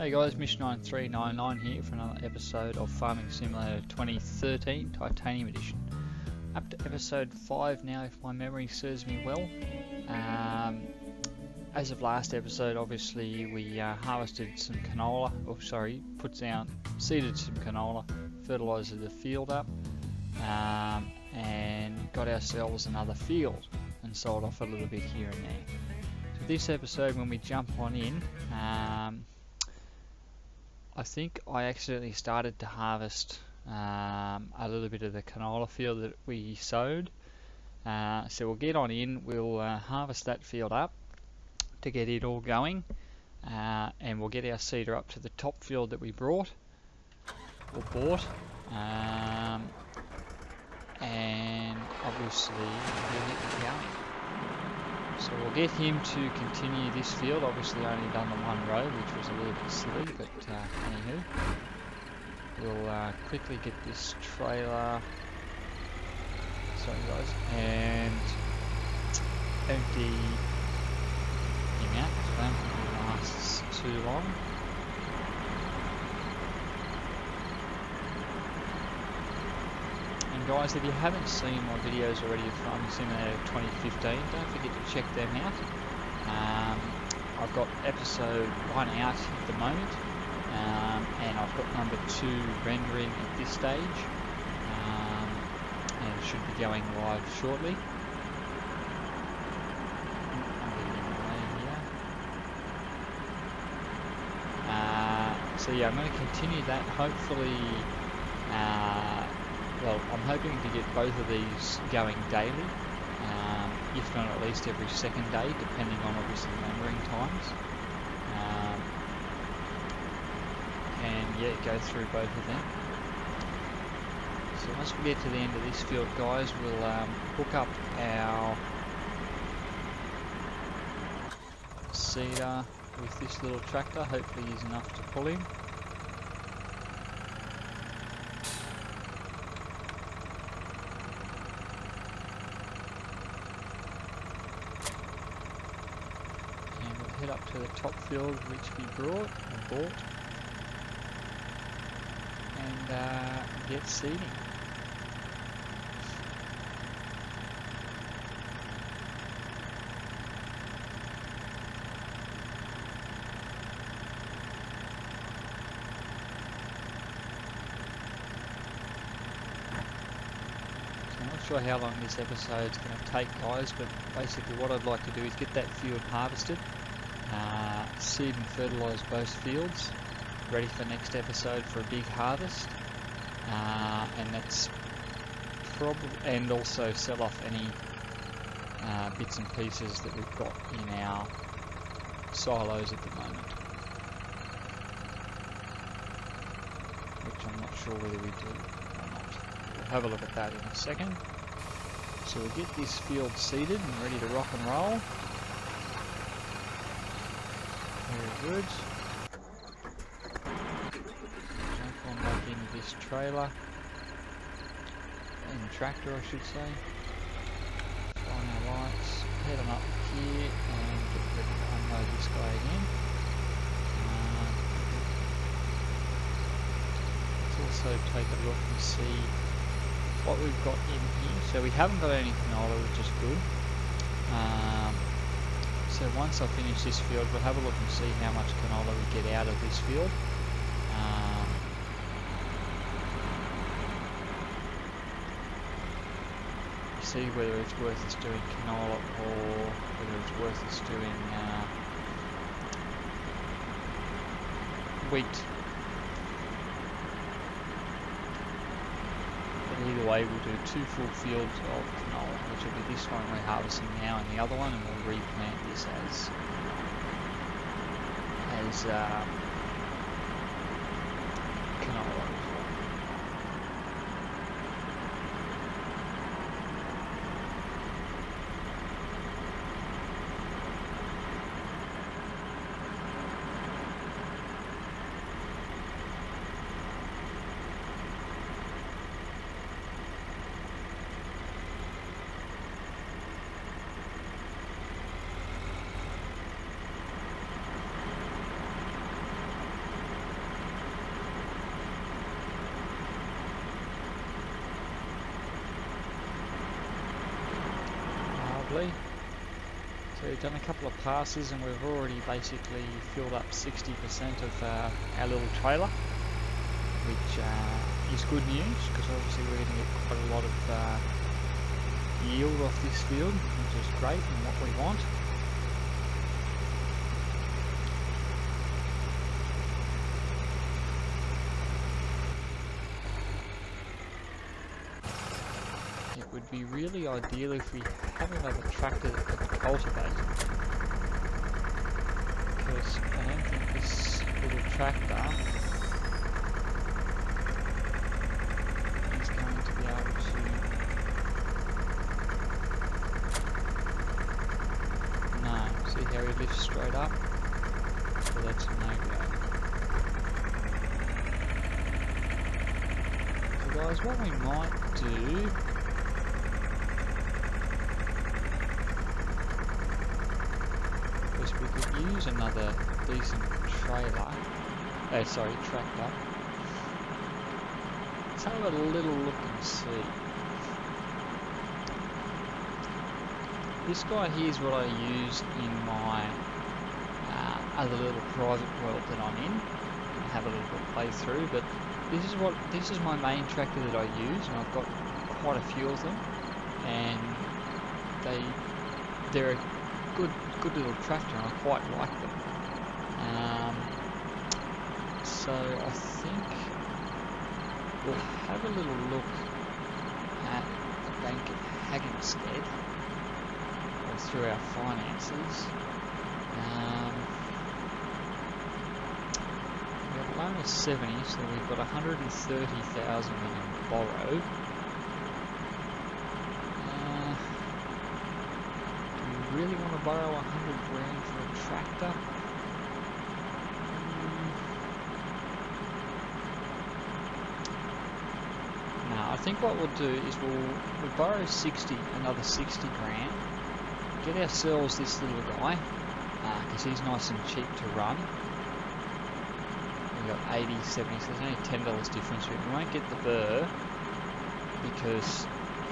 Hey guys, Mish9399 here for another episode of Farming Simulator 2013 Titanium Edition. Up to episode 5 now, if my memory serves me well. As of last episode, obviously we harvested some canola, seeded some canola, fertilised the field up, and got ourselves another field and sold off a little bit here and there. So this episode, when we jump on in, I think I accidentally started to harvest a little bit of the canola field that we sowed. So we'll get on in, we'll harvest that field up to get it all going, and we'll get our seeder up to the top field that we bought, and obviously we'll get it going. So we'll get him to continue this field. Obviously only done the one row, which was a little bit silly, but anywho. We'll quickly get this trailer, and empty him out, so I don't think it lasts too long. And guys, if you haven't seen my videos already of Farming Simulator 2015, don't forget to check them out. I've got episode 1 out at the moment, and I've got number 2 rendering at this stage, and it should be going live shortly. So yeah, I'm going to continue that. Hopefully, I'm hoping to get both of these going daily, if not at least every second day, depending on obviously rendering times. And yeah, go through both of them. So once we get to the end of this field, guys, we'll hook up our seeder with this little tractor. Hopefully he's enough to pull him. And we'll head up to the top field which we bought, and get seeding. I'm not sure how long this episode's going to take, guys, but basically what I'd like to do is get that field harvested, seed and fertilise both fields, ready for next episode for a big harvest, and that's and also sell off any bits and pieces that we've got in our silos at the moment, which I'm not sure whether we do or not. We'll have a look at that in a second. So we'll get this field seeded and ready to rock and roll. Very good. Jump on back into this trailer, and tractor I should say. Shine our lights, head on up here and get ready to unload this guy again. Let's also take a look and see what we've got in here. So we haven't got any canola, which is good. So once I finish this field, we'll have a look and see how much canola we get out of this field. See whether it's worth us doing canola or whether it's worth us doing wheat. Either way, we'll do 2 full fields of canola, which will be this one we're harvesting now and the other one, and we'll replant this as canola. basically. So we've done a couple of passes and we've already basically filled up 60% of our little trailer, which is good news because obviously we're going to get quite a lot of yield off this field, which is great and what we want. It would be really ideal if we had another tractor that could cultivate, because I don't think this little tractor is going to be able to. No, see how he lifts straight up? So that's a no-go. So guys, what we might do is we could use another decent trailer, tractor. Let's have a little look and see. This guy here is what I use in my other little private world that I'm in. I have a little playthrough, but this is my main tractor that I use, and I've got quite a few of them, and they're a good little tractor, and I quite like them. So I think we'll have a little look at the bank at Hagginstead, or through our finances. We have a loan of 70, so we've got 130,000 we can borrow. Do we really want to borrow 100 grand for a tractor? I think what we'll do is we'll borrow another 60 grand, get ourselves this little guy, because he's nice and cheap to run. We've got 80, 70, so there's only $10 difference. We won't get the burr because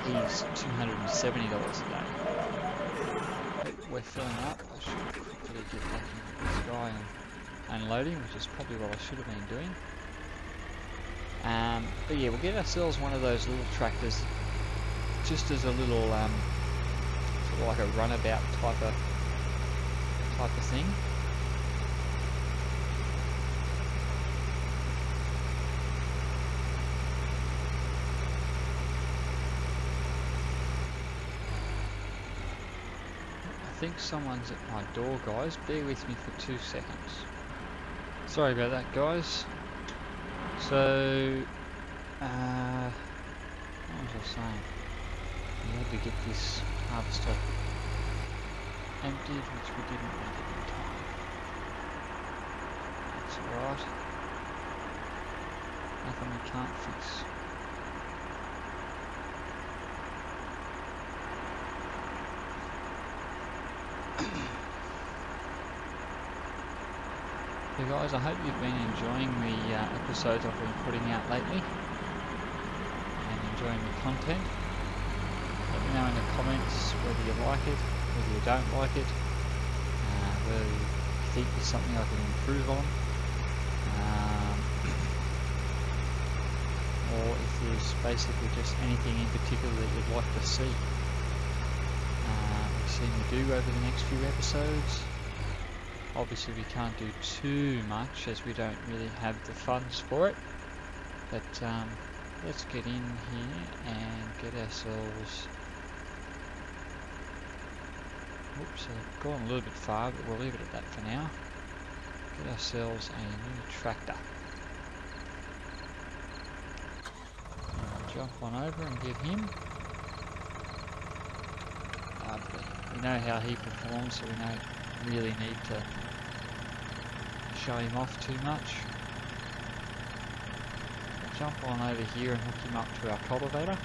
he's $270 a day. We're filling up. I should quickly get back into this guy and unloading, which is probably what I should have been doing. But yeah, we'll get ourselves one of those little tractors, just as a little, sort of like a runabout type of thing. I think someone's at my door, guys. Bear with me for 2 seconds. Sorry about that, guys. So, what was I saying? We had to get this harvester emptied, which we didn't make it in time. That's alright. Nothing we can't fix. So guys, I hope you've been enjoying the episodes I've been putting out lately and enjoying the content. Let me know in the comments whether you like it, whether you don't like it, whether you think there's something I can improve on, or if there's basically just anything in particular that you'd like to see. We've seen me do over the next few episodes. Obviously we can't do too much as we don't really have the funds for it, but let's get in here and get ourselves, oops, I've gone a little bit far, but we'll leave it at that for now. Get ourselves a new tractor. And jump on over and get him. Lovely. We know how he performs, so we don't really need to show him off too much. We'll jump on over here and hook him up to our cultivator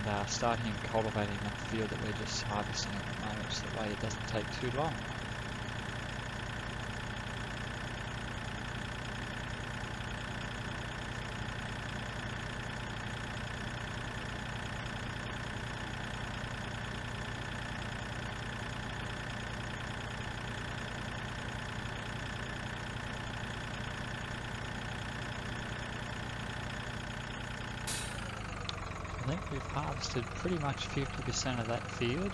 and start him cultivating that field that we're just harvesting at the moment, so that way it doesn't take too long. think we've harvested pretty much 50% of that field,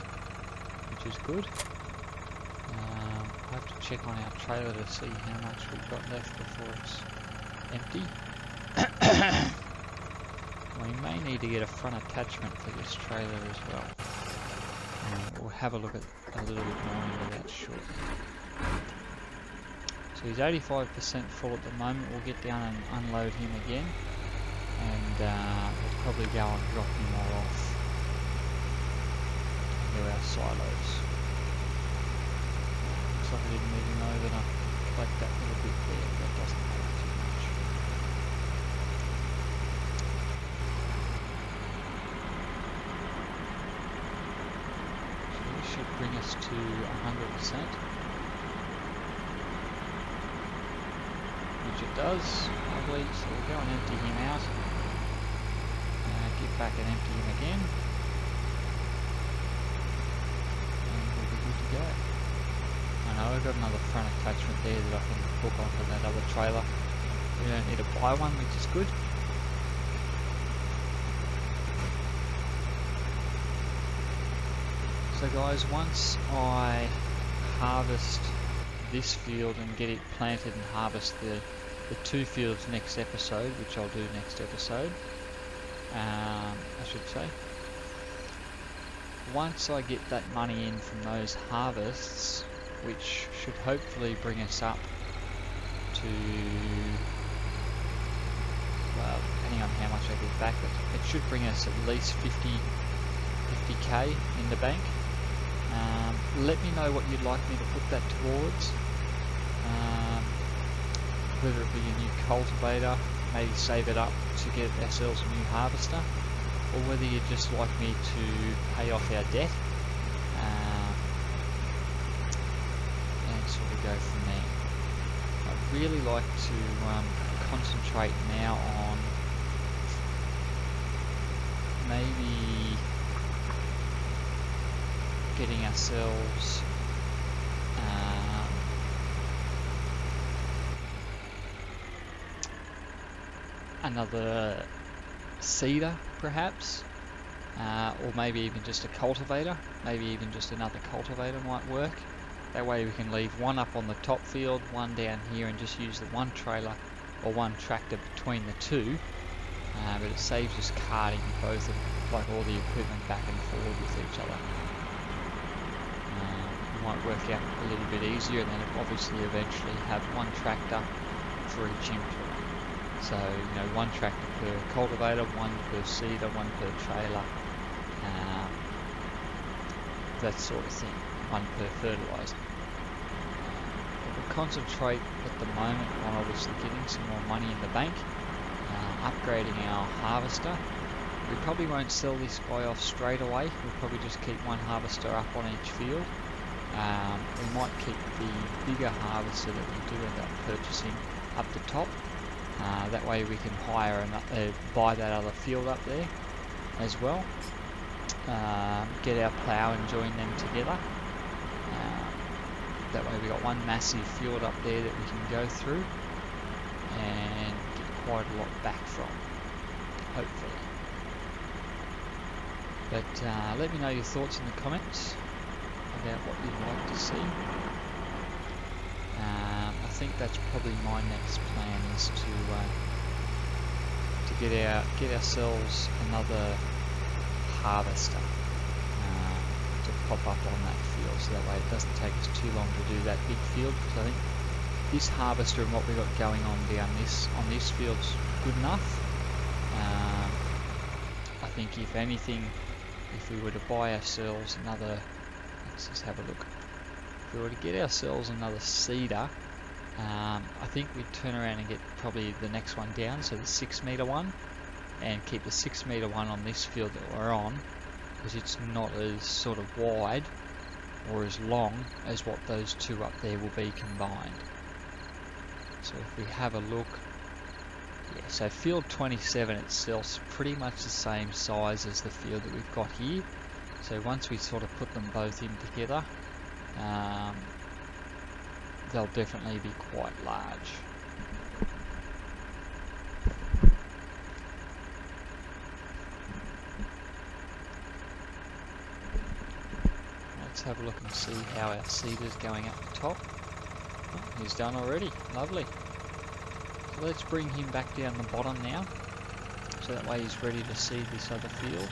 which is good. I have to check on our trailer to see how much we've got left before it's empty. We may need to get a front attachment for this trailer as well. We'll have a look at a little bit more into that shortly. So he's 85% full at the moment. We'll get down and unload him again, and we'll probably go and drop him all off into our silos. Looks like I didn't even know that I collect that little bit there. That doesn't matter too much. So this should bring us to 100%. Which it does, lovely. So we'll go and empty him out, get back and empty him again, and we'll be good to go. I know I've got another front attachment there that I can hook onto that other trailer. We don't need to buy one, which is good. So guys, once I harvest this field and get it planted and harvest the 2 fields next episode, which I'll do next episode, I should say. Once I get that money in from those harvests, which should hopefully bring us up to, well, depending on how much I get back, it should bring us at least 50k in the bank. Let me know what you'd like me to put that towards. Whether it be a new cultivator, maybe save it up to get ourselves a new harvester, or whether you'd just like me to pay off our debt and sort of go from there. I'd really like to concentrate now on maybe getting ourselves another seeder perhaps, or maybe even just a cultivator. Maybe even just another cultivator might work. That way we can leave one up on the top field, one down here, and just use the one trailer or one tractor between the two, but it saves us carting both of like all the equipment back and forward with each other. It might work out a little bit easier, and then obviously eventually have one tractor for each input. So, you know, one tractor per cultivator, one per seeder, one per trailer, that sort of thing, one per fertilizer. We'll concentrate at the moment on obviously getting some more money in the bank, upgrading our harvester. We probably won't sell this guy off straight away. We'll probably just keep one harvester up on each field. We might keep the bigger harvester that we do end up purchasing up the top. That way we can hire and buy that other field up there as well. Get our plough and join them together. That way we got one massive field up there that we can go through and get quite a lot back from, hopefully. But let me know your thoughts in the comments about what you'd like to see. I think that's probably my next plan, is to get ourselves another harvester to pop up on that field, so that way it doesn't take us too long to do that big field. Because I think this harvester and what we got going on down on this field's good enough. I think if anything, if we were to buy ourselves another, let's just have a look. If we were to get ourselves another seeder, I think we'd turn around and get probably the next one down, so the 6 metre one, and keep the 6 metre one on this field that we're on, because it's not as sort of wide or as long as what those two up there will be combined. So if we have a look, yeah, so field 27 itself's pretty much the same size as the field that we've got here. So once we sort of put them both in together, they'll definitely be quite large. let's have a look and see how our seed is going up the top. Oh, he's done already, lovely. So let's bring him back down the bottom now, so that way he's ready to seed this other field.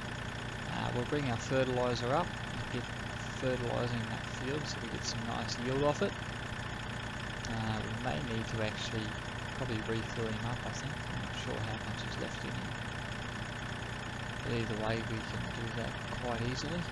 We'll bring our fertiliser up and get fertilising that field so we get some nice yield off it. We may need to actually probably refill him up, I think. I'm not sure how much is left in him. But either way, we can do that quite easily.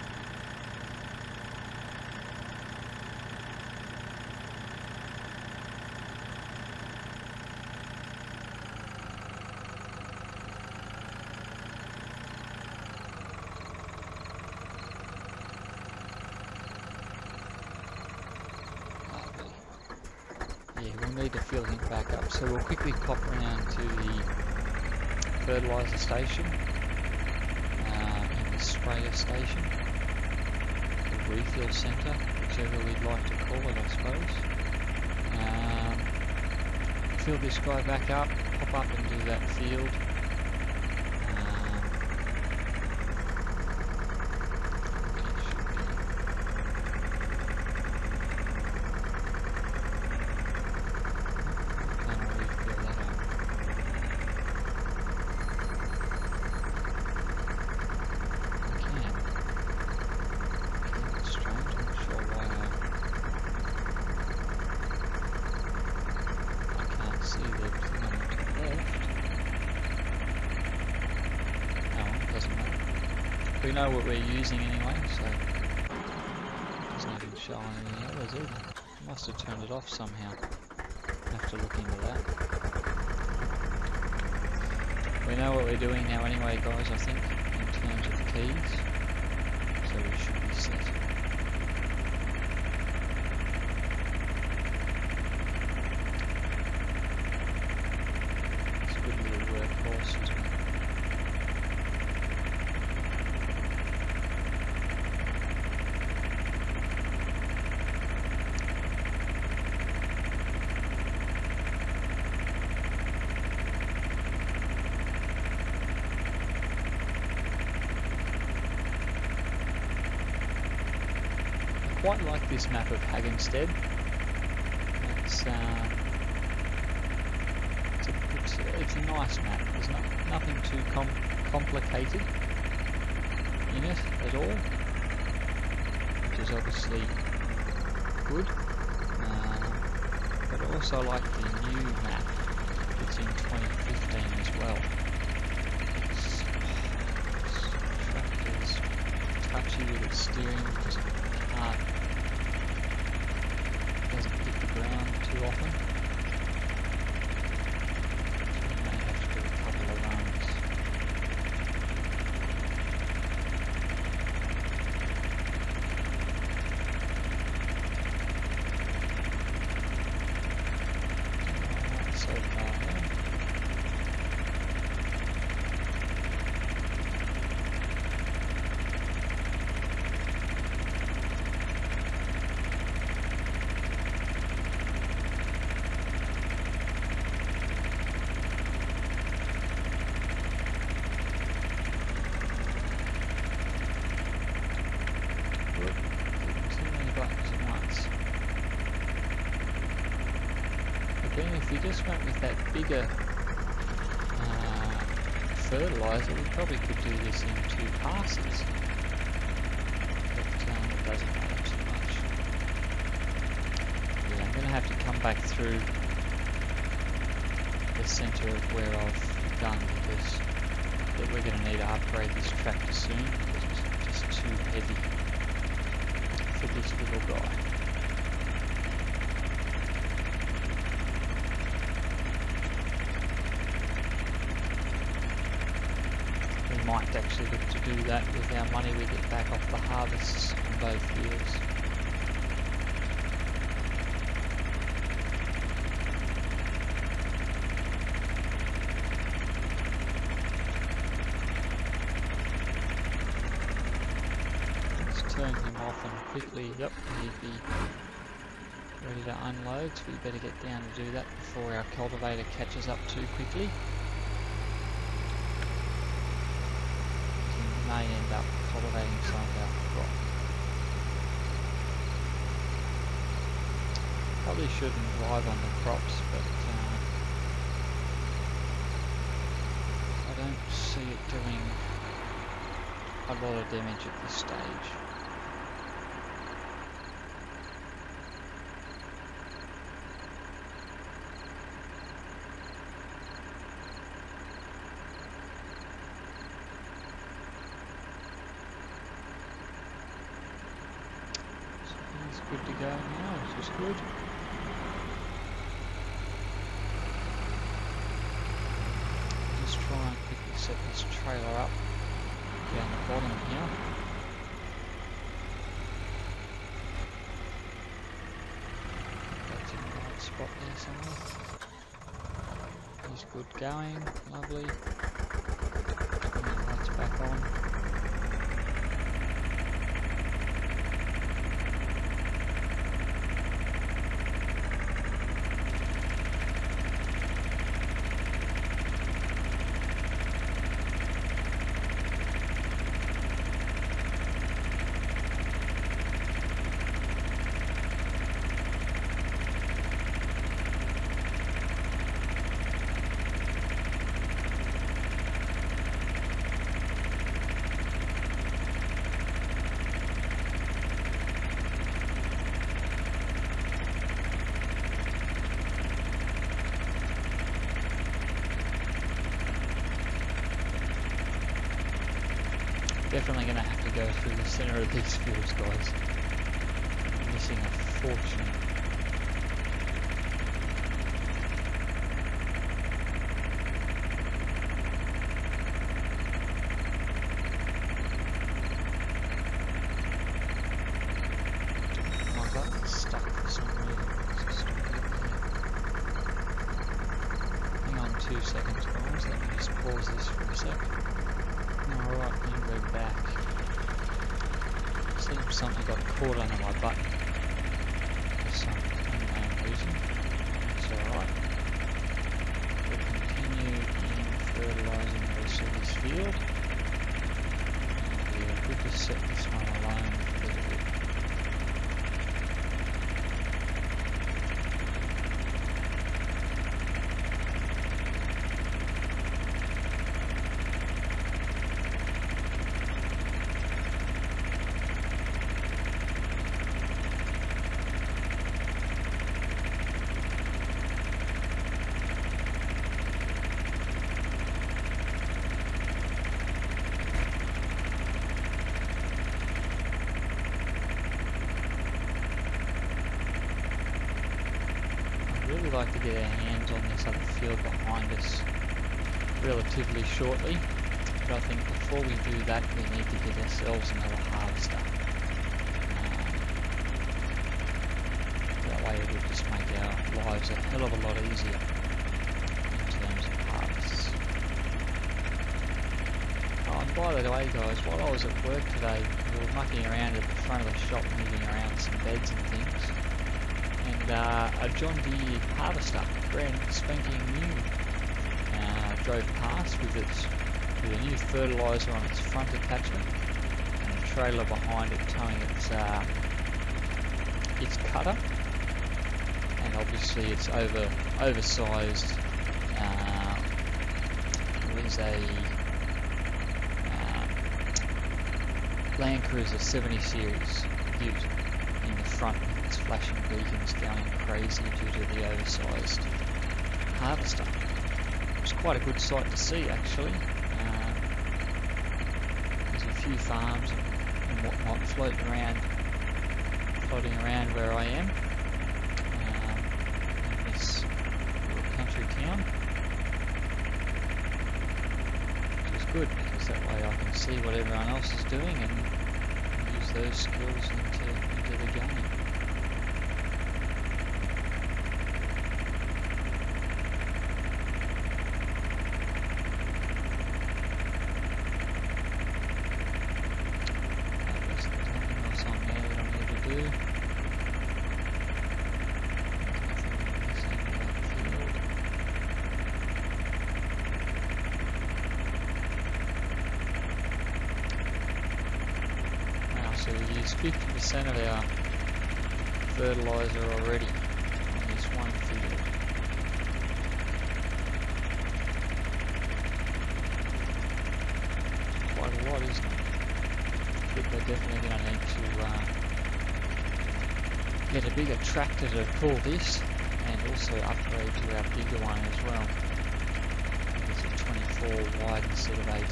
Yeah, we'll need to fill him back up, so we'll quickly pop around to the fertiliser station and the sprayer station, the refill centre, whichever we'd like to call it, I suppose. Fill this guy back up, pop up and do that field. We know what we're using anyway, so it doesn't even show on any others either. Must have turned it off somehow. Have to look into that. We know what we're doing now anyway, guys, I think, in terms of keys, so we should be set. It's a good little workhorse, isn't it? I quite like this map of Hagenstead. It's a nice map. There's nothing too complicated in it at all, which is obviously good. But I also like the new map. It's in 2015 as well. It's tractor's touchy with its steering because doesn't hit the ground too often. So we may have to do a couple of runs. So far then. Again, if we just went with that bigger fertiliser, we probably could do this in 2 passes. But it doesn't matter too much. Yeah, I'm going to have to come back through the centre of where I've done, because we're going to need to upgrade this tractor soon, because it's just too heavy for this little guy. We might actually look to do that with our money we get back off the harvests on both fields. Let's turn him off and quickly, yep, he'd be ready to unload, so we better get down to do that before our cultivator catches up too quickly. May end up cultivating some of our crop. Probably shouldn't drive on the crops, but I don't see it doing a lot of damage at this stage. Good to go now, which is good. Just try and quickly set this trailer up down the bottom here. That's in the right spot there somewhere. He's good going, lovely. Turn the lights back on. Definitely going to have to go through the center of these fields, guys. I'm missing a fortune. My button's stuck for some reason. Hang on 2 seconds, guys. Let me just pause this for a sec. Alright, now we're back. Seems something got caught under my button for some unknown reason. It's alright. We'll continue in fertilising the rest of this field. And we're good to set this one alone for a little bit. I'd like to get our hands on this other field behind us relatively shortly, but I think before we do that we need to get ourselves another harvester. That way it will just make our lives a hell of a lot easier in terms of harvests. Oh, and by the way guys, while I was at work today we were mucking around at the front of the shop, moving around some beds and things. And a John Deere harvester, brand spanking new, drove past with a new fertiliser on its front attachment and a trailer behind it towing its cutter, and obviously it's oversized. There's a Land Cruiser 70 series ute in the front. It's flashing beacons going crazy due to the oversized harvester. It's quite a good sight to see actually. There's a few farms and whatnot floating around where I am in this little country town, which is good because that way I can see what everyone else is doing and use those skills into the game. So we use 50% of our fertiliser already definitely going to need to get a bigger tractor to pull this, and also upgrade to our bigger one as well. It's a 24 wide instead of 18.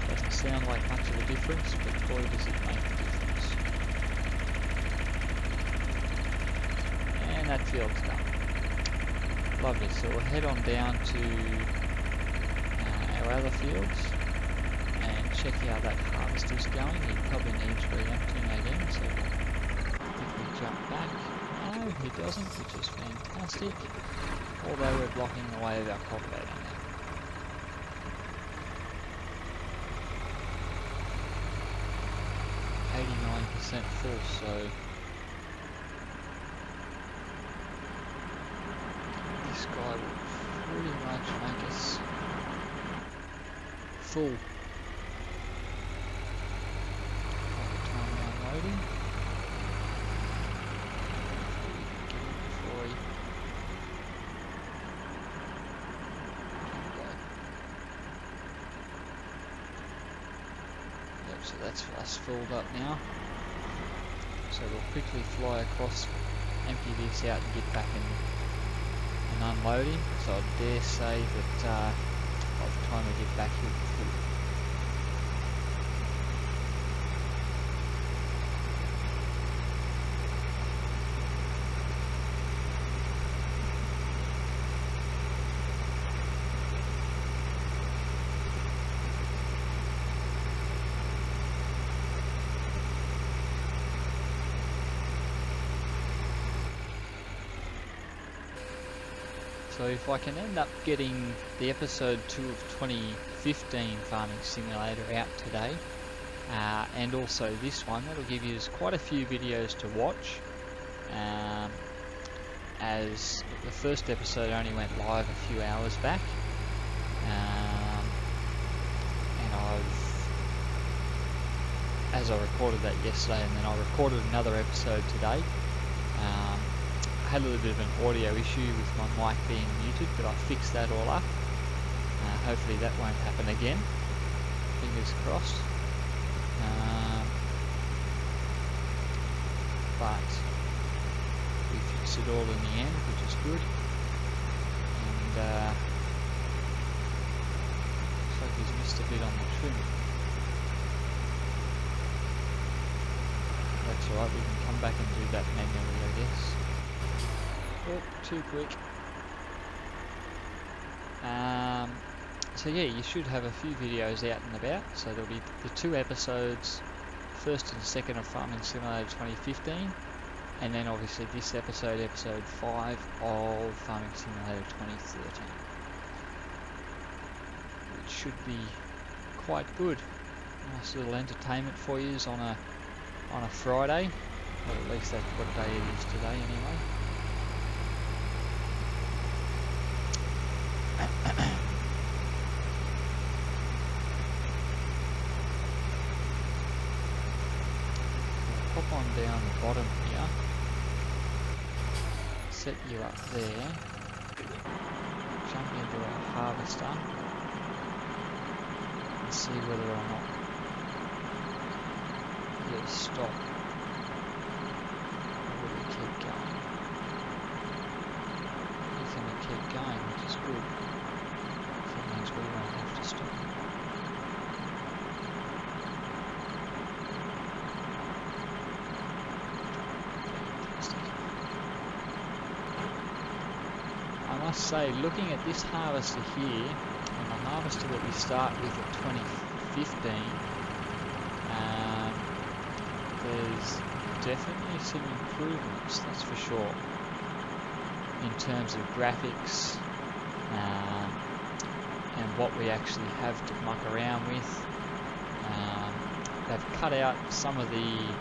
Doesn't sound like much of a difference, but boy does it make a difference. And that field's done. Lovely, so we'll head on down to our other fields and check how that harvester's going. He probably needs re-emptying again, so we'll quickly jump back. No, he doesn't, which is fantastic. Although we're blocking the way of our cultivator now. 89% full, so this guy will pretty much make us full by the time we're unloading. So that's us filled up now. So we'll quickly fly across, empty this out and get back and unload him. So I dare say that by the time we get back he'll be full. So if I can end up getting the episode 2 of 2015 Farming Simulator out today, and also this one, that'll give you quite a few videos to watch, as the first episode only went live a few hours back, and as I recorded that yesterday, and then I recorded another episode today. I had a little bit of an audio issue with my mic being muted, but I fixed that all up. Hopefully that won't happen again. Fingers crossed. But we fixed it all in the end, which is good. And looks like he's missed a bit on the trim. That's alright, we can come back and do that manually, I guess. Oh, too quick. So yeah, you should have a few videos out and about. So there'll be the 2 episodes, first and second of Farming Simulator 2015, and then obviously this episode, episode 5 of Farming Simulator 2013, which should be quite good. Nice little entertainment for you on a Friday, or at least that's what day it is today anyway. We'll pop on down the bottom here, set you up there, jump into our harvester and see whether or not he'll stop or will he keep going. He's going to keep going, which is good. That means we won't have to stop. I must say, looking at this harvester here, and the harvester that we start with at 2015, there's definitely some improvements, that's for sure, in terms of graphics, and what we actually have to muck around with. They've cut out some of the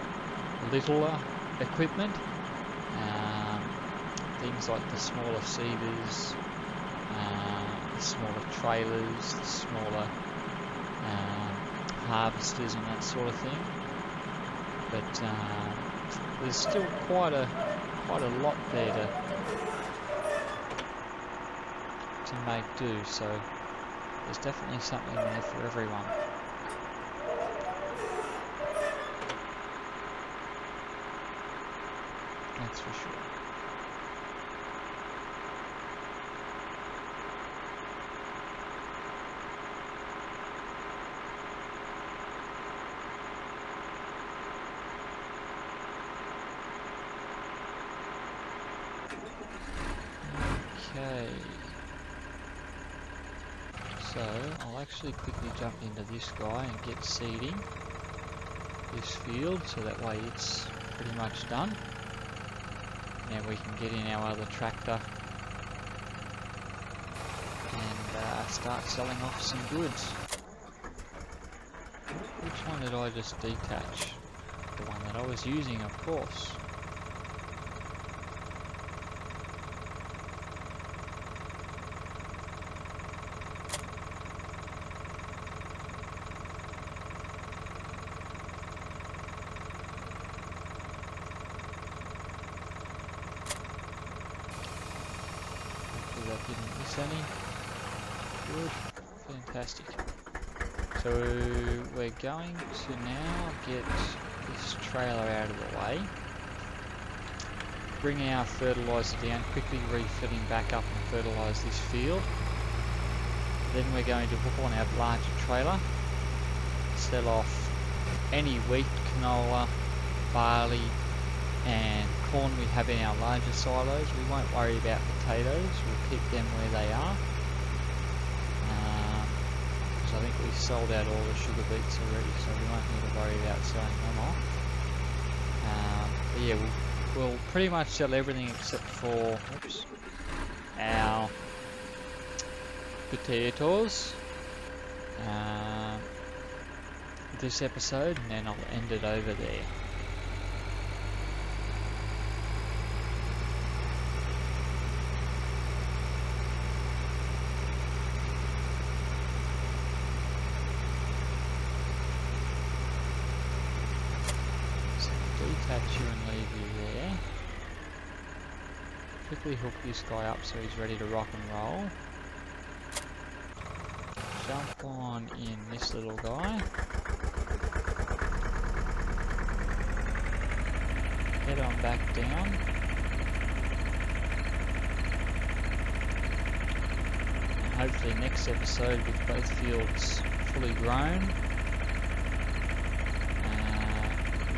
littler equipment, things like the smaller seeders, the smaller trailers, the smaller harvesters and that sort of thing. But there's still quite a lot there to make do, so there's definitely something there for everyone. that's for sure. Okay, so I'll actually quickly jump into this guy and get seeding this field, so that way it's pretty much done. Now we can get in our other tractor and start selling off some goods. Which one did I just detach? The one that I was using, of course. That didn't miss any. Good. Fantastic. So we're going to now get this trailer out of the way. Bring our fertiliser down, quickly refilling back up and fertilise this field. Then we're going to hook on our larger trailer, sell off any wheat, canola, barley and corn we have in our larger silos. We won't worry about potatoes, we'll keep them where they are. Because I think we sold out all the sugar beets already, so we won't need to worry about selling them off. But yeah, we'll pretty much sell everything except for our potatoes this episode, and then I'll end it over there. Detach you and leave you there. Quickly hook this guy up so he's ready to rock and roll. Jump on in this little guy. Head on back down. And hopefully next episode with both fields fully grown,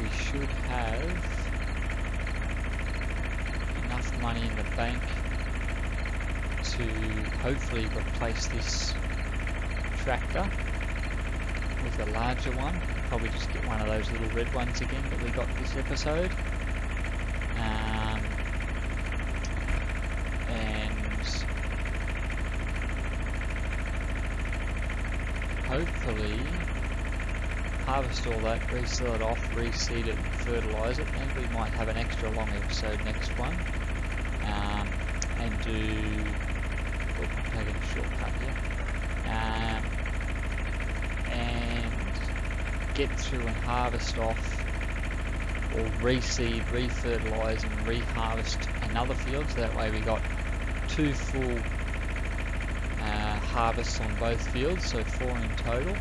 we should have enough money in the bank to hopefully replace this tractor with a larger one. Probably just get one of those little red ones again that we got this episode. And hopefully harvest all that, resell it off, reseed it and fertilise it, and we might have an extra long episode next one. And do... Oh, I'm taking a shortcut here. And get through and harvest off, or reseed, refertilise and reharvest another field, so that way we got 2 full harvests on both fields, so 4 in total.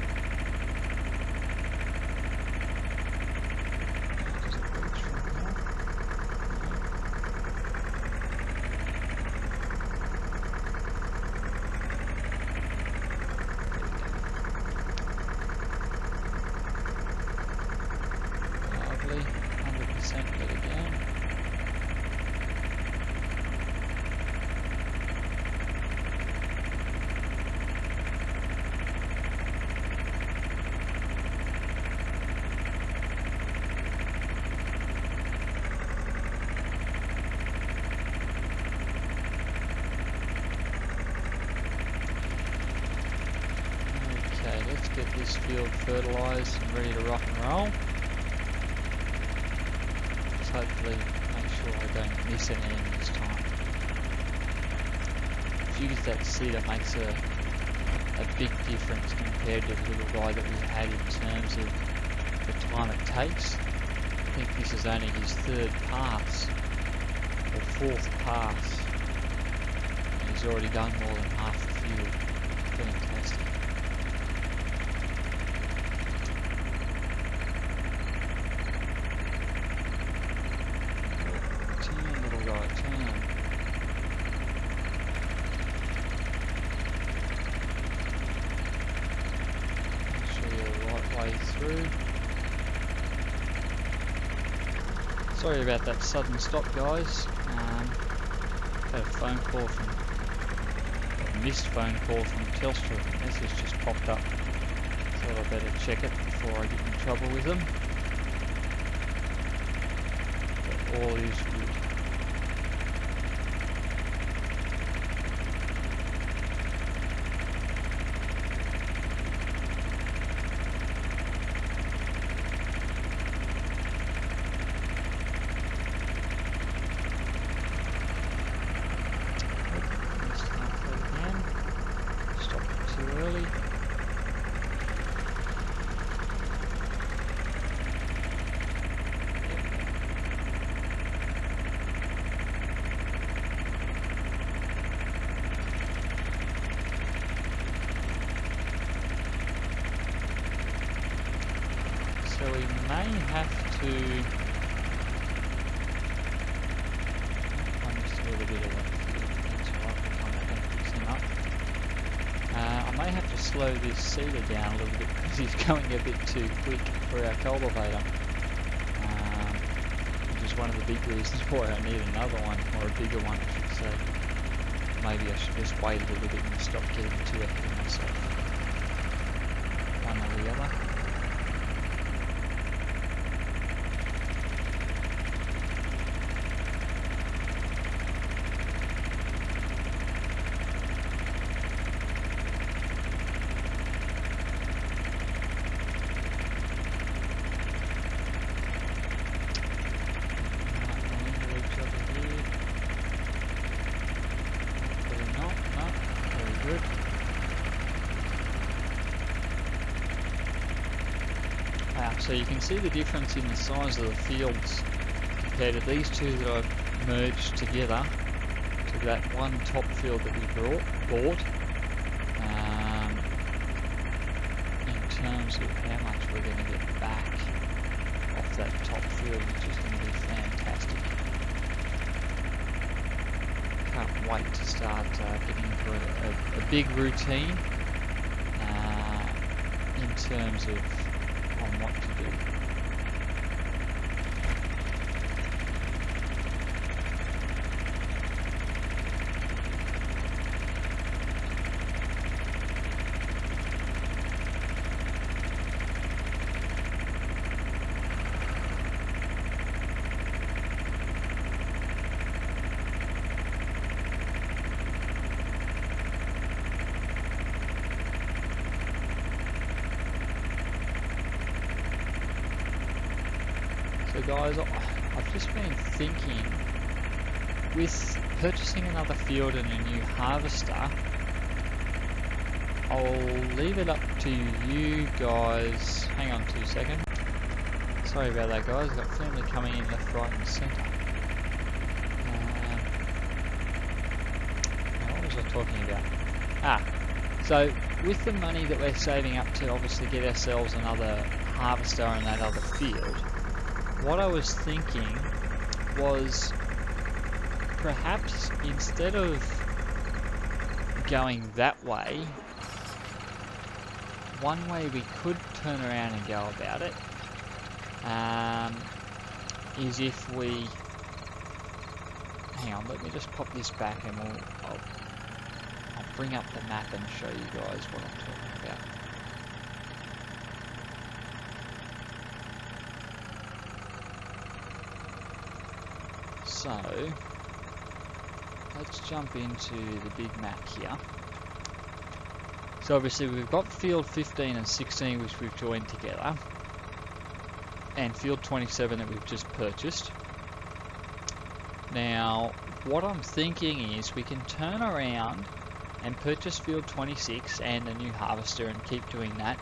Get this field fertilised and ready to rock and roll. Just hopefully make sure I don't miss anything this time. Use that seeder makes a big difference compared to the little guy that we had in terms of the time it takes. I think this is only his 3rd pass or 4th pass, and he's already done more than half the field. Fantastic. way through. Sorry about that sudden stop, guys. Had a phone call from, a missed phone call from Telstra. A message just popped up. Thought I better check it before I get in trouble with them. But all is good. So we may have to, I missed a little bit of that field, that's alright, we'll come back and fix him up. I may have to slow this seeder down a little bit because he's going a bit too quick for our cultivator. Which is one of the big reasons why I need another one, or a bigger one I should say. Maybe I should just wait a little bit and stop getting too ahead of myself. One or the other. So you can see the difference in the size of the fields compared to these two that I've merged together to that one top field that we bought in terms of how much we're going to get back off that top field, which is going to be fantastic. Can't wait to start getting into a big routine in terms of what to do. So guys, I've just been thinking, with purchasing another field and a new harvester, I'll leave it up to you guys. Hang on 2 seconds. Sorry about that, guys. I've got family coming in left, right and centre. What was I talking about? So with the money that we're saving up to obviously get ourselves another harvester and that other field, what I was thinking was perhaps instead of going that way, one way we could turn around and go about it is if we, hang on, let me just pop this back and I'll bring up the map and show you guys what I'm talking about. So, let's jump into the big map here. So obviously we've got field 15 and 16 which we've joined together, and field 27 that we've just purchased. Now, what I'm thinking is we can turn around and purchase field 26 and a new harvester and keep doing that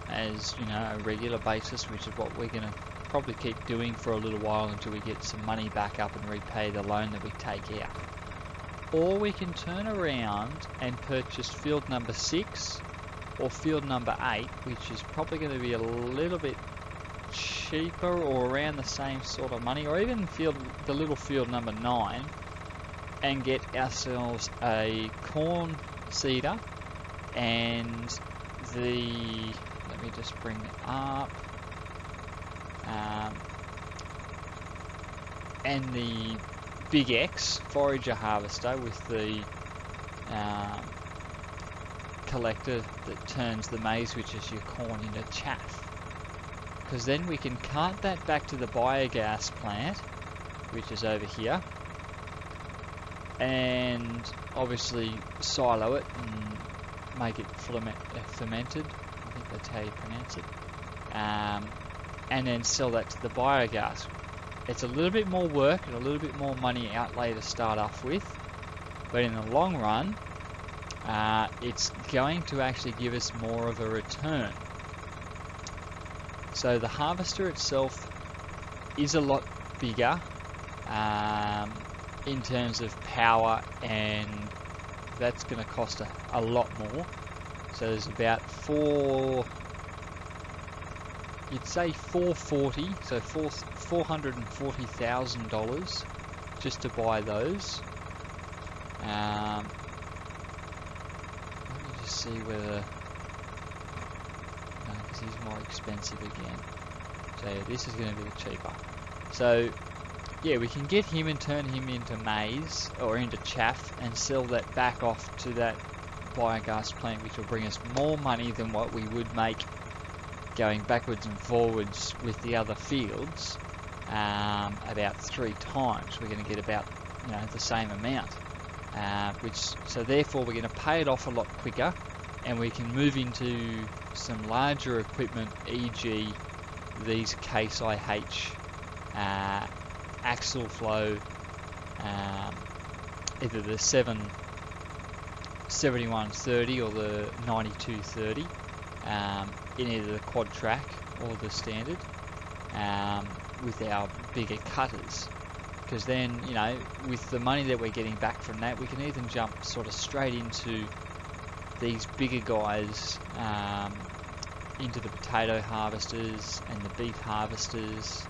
as, you know, a regular basis, which is what we're going to probably keep doing for a little while until we get some money back up and repay the loan that we take out. Or we can turn around and purchase field number 6 or field number 8, which is probably going to be a little bit cheaper or around the same sort of money, or even the little field number 9, and get ourselves a corn seeder and the, let let me just bring it up. And the Big X forager harvester with the collector that turns the maize, which is your corn, into chaff. Because then we can cart that back to the biogas plant, which is over here, and obviously silo it and make it fermented. I think that's how you pronounce it. And then sell that to the biogas. It's a little bit more work and a little bit more money outlay to start off with, but in the long run, it's going to actually give us more of a return. So the harvester itself is a lot bigger in terms of power, and that's going to cost a lot more. So there's about you'd say $440, so $440,000 just to buy those. Let me just see whether, no, because he's more expensive again. So yeah, this is going to be the cheaper. So yeah, we can get him and turn him into maize or into chaff and sell that back off to that biogas plant, which will bring us more money than what we would make going backwards and forwards with the other fields. About 3 times. We're going to get about, the same amount. So therefore we're going to pay it off a lot quicker, and we can move into some larger equipment, e.g. these Case IH axle flow, either the 7130 or the 9230, in either the quad track or the standard, with our bigger cutters. Because then, with the money that we're getting back from that, we can even jump sort of straight into these bigger guys, into the potato harvesters and the beef harvesters,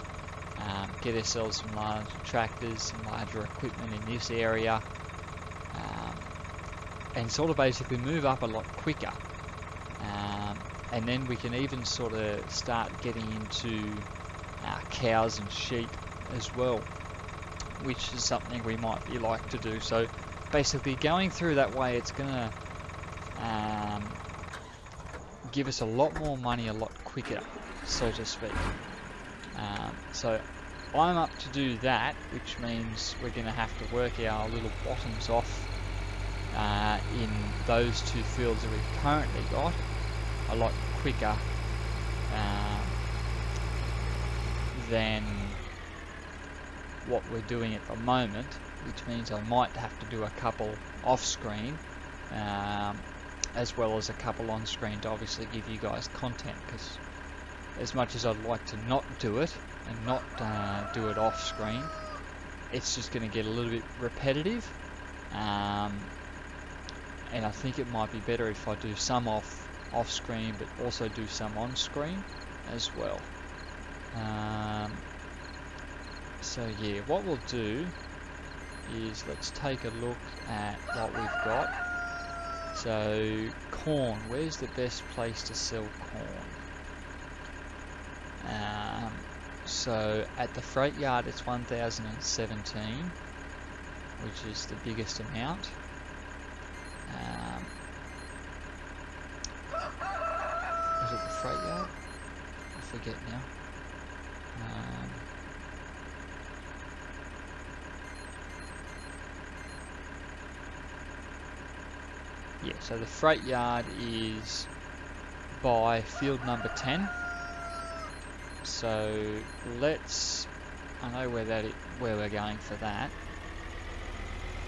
get ourselves some larger tractors, some larger equipment in this area, and sort of basically move up a lot quicker. And then we can even sort of start getting into cows and sheep as well, which is something we might be like to do. So basically going through that way, it's going to give us a lot more money a lot quicker, so to speak. So I'm up to do that, which means we're going to have to work our little bottoms off in those 2 fields that we've currently got a lot quicker than what we're doing at the moment, which means I might have to do a couple off screen, as well as a couple on screen to obviously give you guys content, because as much as I'd like to not do it and not do it off screen, it's just going to get a little bit repetitive, and I think it might be better if I do some off screen but also do some on screen as well. So yeah, what we'll do is let's take a look at what we've got. So corn, where's the best place to sell corn? So at the freight yard it's 1,017, which is the biggest amount. Is it the freight yard? I forget now. Yeah, so the freight yard is by field number 10. So I know where we're going for that.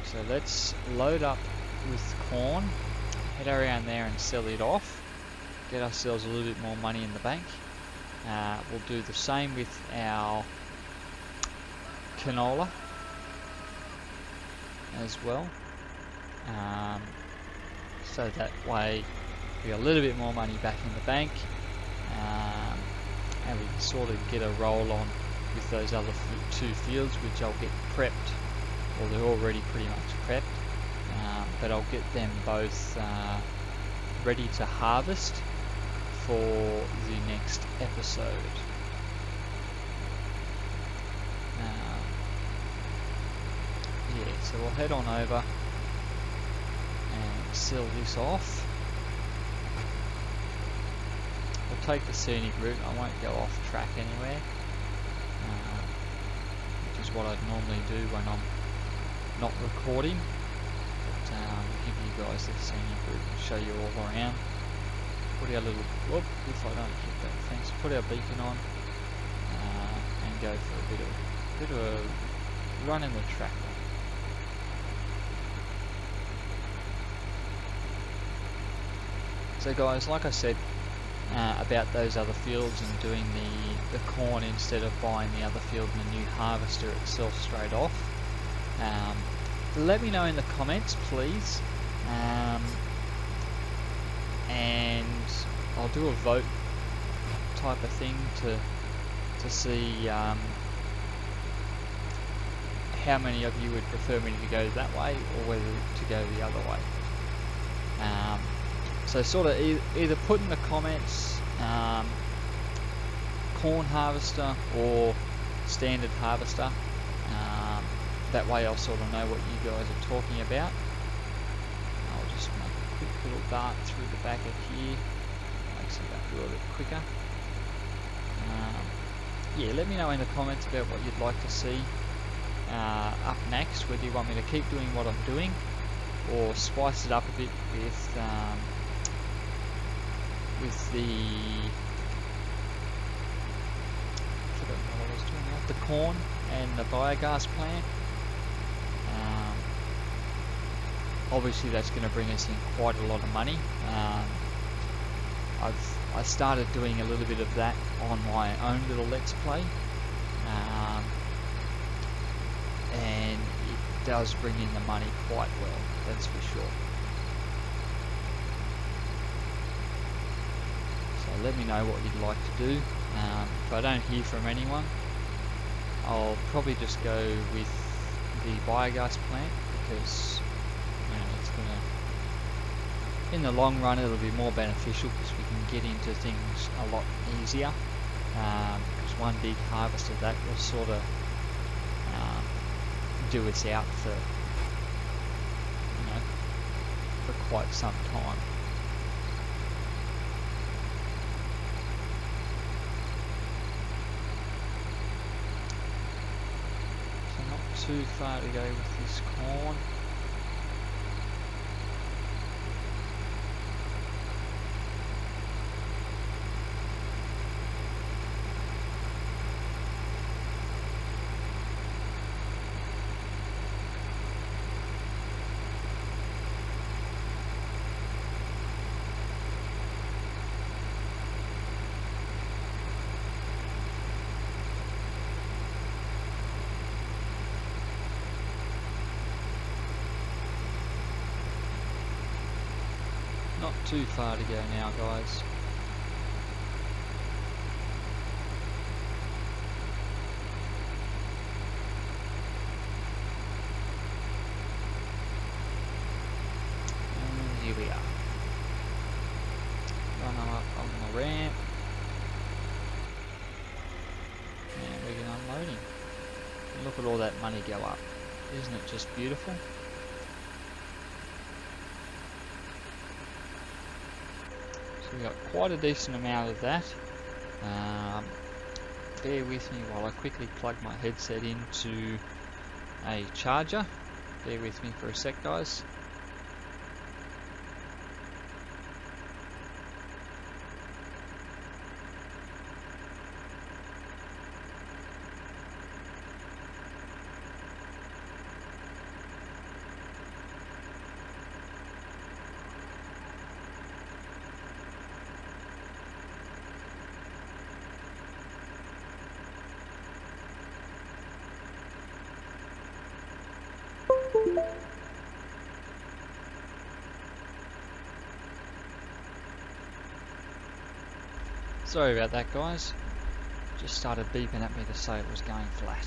So let's load up with corn, head around there and sell it off, get ourselves a little bit more money in the bank. We'll do the same with our canola as well, so that way we get a little bit more money back in the bank, and we can sort of get a roll on with those other 2 fields, which I'll get prepped, or they're already pretty much prepped, but I'll get them both ready to harvest for the next episode. Yeah, so we'll head on over and seal this off. We'll take the scenic route. I won't go off track anywhere, which is what I'd normally do when I'm not recording. But we'll give you guys the scenic route and show you all around. Put our little, whoop, if I don't hit that fence, put our beacon on and go for a bit of a run in the track. So guys, like I said about those other fields and doing the corn instead of buying the other field and the new harvester itself straight off, let me know in the comments please, and I'll do a vote type of thing to see how many of you would prefer me to go that way or whether to go the other way. So sort of either put in the comments corn harvester or standard harvester. That way I'll sort of know what you guys are talking about. I'll just make a quick little dart through the back of here. Makes it a little bit quicker. Yeah, let me know in the comments about what you'd like to see up next, whether you want me to keep doing what I'm doing or spice it up a bit with the corn and the biogas plant. Obviously that's going to bring us in quite a lot of money. I started doing a little bit of that on my own little Let's Play, and it does bring in the money quite well, that's for sure. So let me know what you'd like to do. If I don't hear from anyone, I'll probably just go with the biogas plant, because it's gonna, in the long run it'll be more beneficial because we can get into things a lot easier, because one big harvest of that will sort of do us out for quite some time. Too far to go with this corn. Not too far to go now, guys. And here we are. Run up on the ramp. And we can unloading. And look at all that money go up. Isn't it just beautiful? We got quite a decent amount of that. Bear with me while I quickly plug my headset into a charger. Bear with me for a sec, guys. Sorry about that, guys. Just started beeping at me to say it was going flat.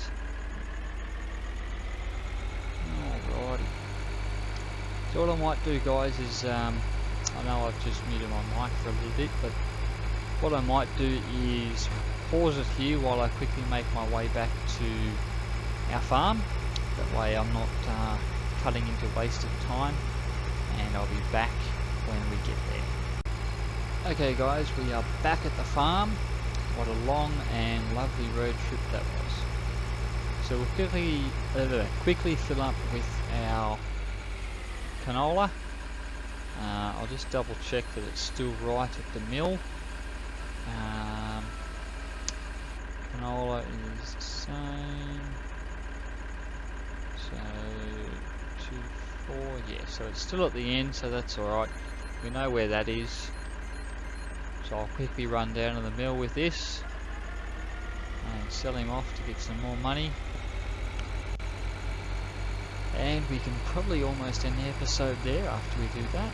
Alrighty. So what I might do, guys, is I know I've just muted my mic for a little bit, but what I might do is pause it here while I quickly make my way back to our farm. That way I'm not cutting into wasted time, and I'll be back when we get there. Okay guys, we are back at the farm. What a long and lovely road trip that was. So we'll quickly fill up with our canola. I'll just double check that it's still right at the mill. Canola is the same. So 2, 4, yeah, so it's still at the end, so that's alright. We know where that is. So I'll quickly run down to the mill with this and sell him off to get some more money. And we can probably almost end the episode there after we do that.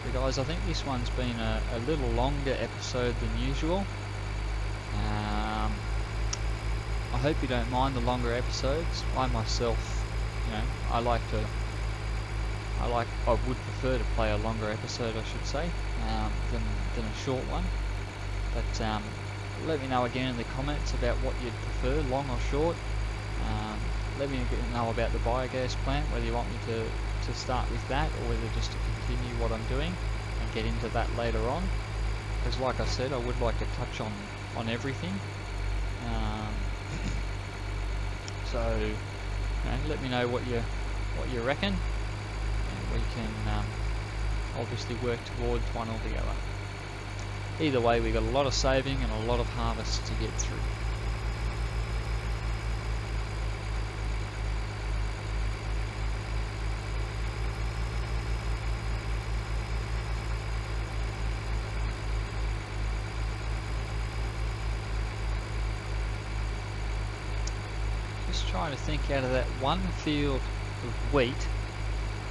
But guys, I think this one's been a little longer episode than usual. I hope you don't mind the longer episodes. I myself, you know, I would prefer to play a longer episode, I should say, than a short one. But let me know again in the comments about what you'd prefer, long or short. Let me know about the biogas plant, whether you want me to start with that, or whether just to continue what I'm doing and get into that later on. Because like I said, I would like to touch on everything. So, you know, let me know what you reckon, and we can obviously work towards one or the other. Either way, we got a lot of saving and a lot of harvest to get through. Just trying to think, out of that one field of wheat,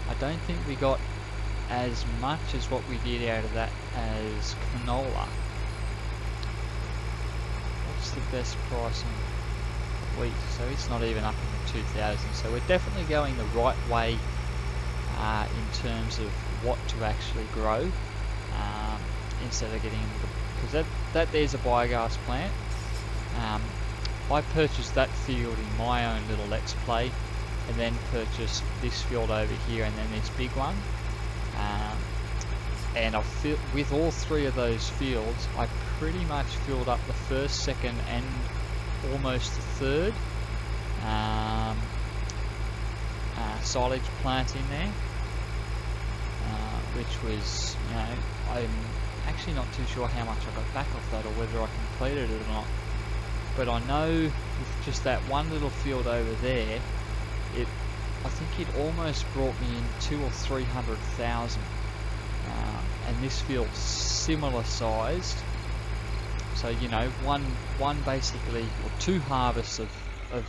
I don't think we got as much as what we did out of that as canola. What's the best price on wheat? So it's not even up in the 2000. So we're definitely going the right way in terms of what to actually grow, instead of getting into because that there's a biogas plant. I purchased that field in my own little Let's Play, and then purchased this field over here, and then this big one. And with all three of those fields, I pretty much filled up the first, second, and almost the third silage plant in there, which was, you know, I'm actually not too sure how much I got back off that, or whether I completed it or not. But I know with just that one little field over there, I think it almost brought me in 200,000 or 300,000. And this field's similar sized. So, you know, one basically, or two harvests of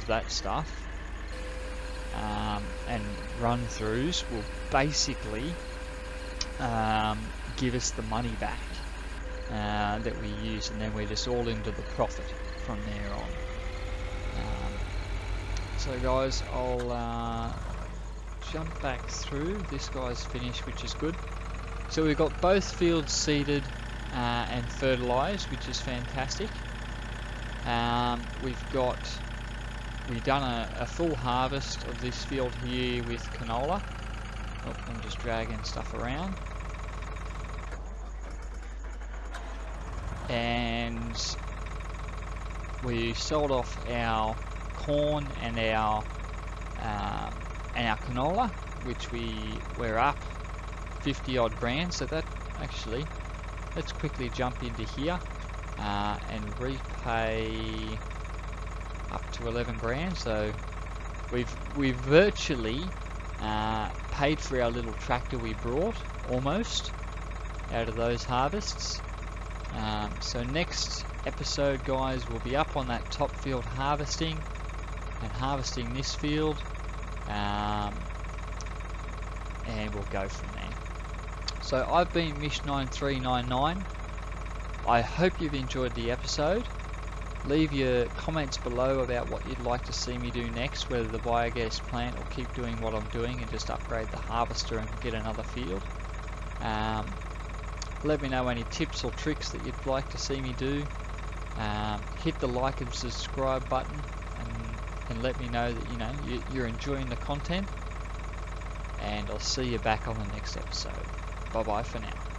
that stuff, and run-throughs will basically give us the money back that we use, and then we're just all into the profit from there on. So guys, I'll jump back through. This guy's finished, which is good. So we've got both fields seeded and fertilised, which is fantastic. We've done a full harvest of this field here with canola. Oh, I'm just dragging stuff around. And we sold off our corn and our canola, which we're up 50 odd grand. So that actually, let's quickly jump into here and repay up to 11 grand. So we've virtually paid for our little tractor we brought, almost, out of those harvests. So next episode, guys, we'll be up on that top field harvesting this field, and we'll go from there. So I've been Mish9399. I hope you've enjoyed the episode. Leave your comments below about what you'd like to see me do next, whether the biogas plant or keep doing what I'm doing and just upgrade the harvester and get another field. Let me know any tips or tricks that you'd like to see me do. Hit the like and subscribe button and let me know that you're enjoying the content, and I'll see you back on the next episode. Bye bye for now.